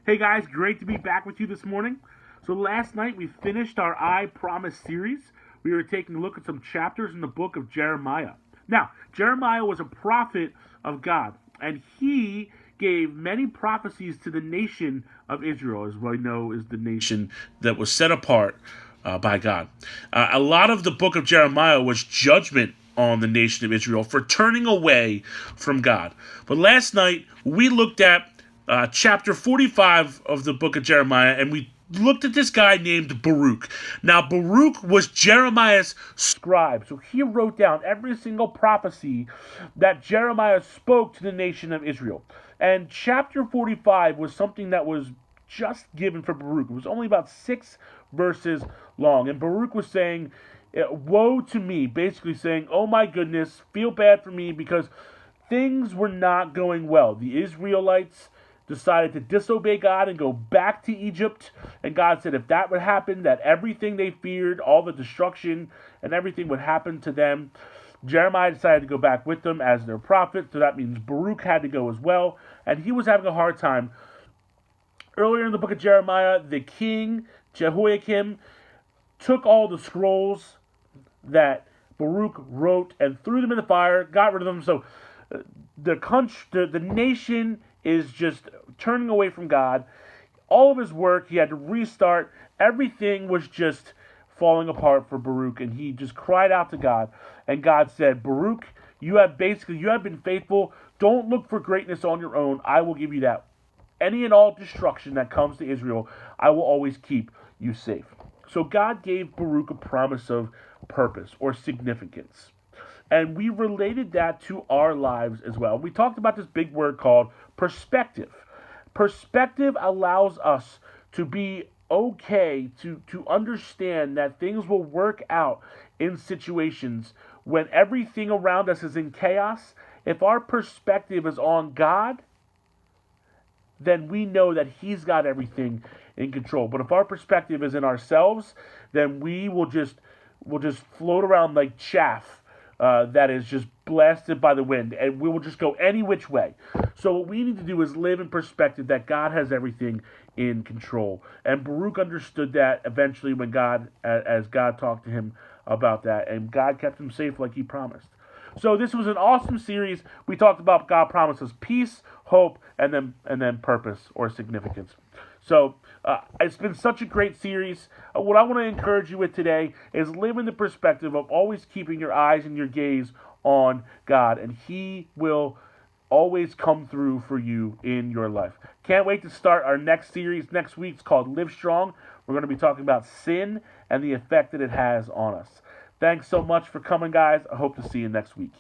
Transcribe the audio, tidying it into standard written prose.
Hey guys, great to be back with you this morning. So last night we finished our I Promise series. We were taking a look at some chapters in the book of Jeremiah. Now, Jeremiah was a prophet of God, and he gave many prophecies to the nation of Israel, as we know is the nation that was set apart by God. A lot of the book of Jeremiah was judgment on the nation of Israel for turning away from God. But last night we looked at chapter 45 of the book of Jeremiah, and we looked at this guy named Baruch. Now, Baruch was Jeremiah's scribe, so he wrote down every single prophecy that Jeremiah spoke to the nation of Israel. And chapter 45 was something that was just given for Baruch. It was only about 6 verses long, and Baruch was saying, woe to me, basically saying, oh my goodness, feel bad for me because things were not going well. The Israelites decided to disobey God and go back to Egypt. And God said if that would happen, that everything they feared, all the destruction and everything would happen to them. Jeremiah decided to go back with them as their prophet, so that means Baruch had to go as well. And he was having a hard time. Earlier in the book of Jeremiah, the king, Jehoiakim, took all the scrolls that Baruch wrote and threw them in the fire, got rid of them. So the nation is just turning away from God. All of his work, he had to restart. Everything was just falling apart for Baruch, and he just cried out to God. And God said, Baruch, you have been faithful. Don't look for greatness on your own. I will give you that. Any and all destruction that comes to Israel, I will always keep you safe. So God gave Baruch a promise of purpose or significance. And we related that to our lives as well. We talked about this big word called perspective. Perspective allows us to be okay, to understand that things will work out in situations when everything around us is in chaos. If our perspective is on God, then we know that He's got everything in control. But if our perspective is in ourselves, then we'll just float around like chaff that is just blasted by the wind, and we will just go any which way. So what we need to do is live in perspective that God has everything in control. And Baruch understood that eventually when as God talked to him about that, and God kept him safe like He promised. So this was an awesome series. We talked about God promises peace, hope, and then purpose or significance. So it's been such a great series. What I want to encourage you with today is live in the perspective of always keeping your eyes and your gaze on God, and He will always come through for you in your life. Can't wait to start our next series next week. It's called Live Strong. We're going to be talking about sin and the effect that it has on us. Thanks so much for coming, guys. I hope to see you next week.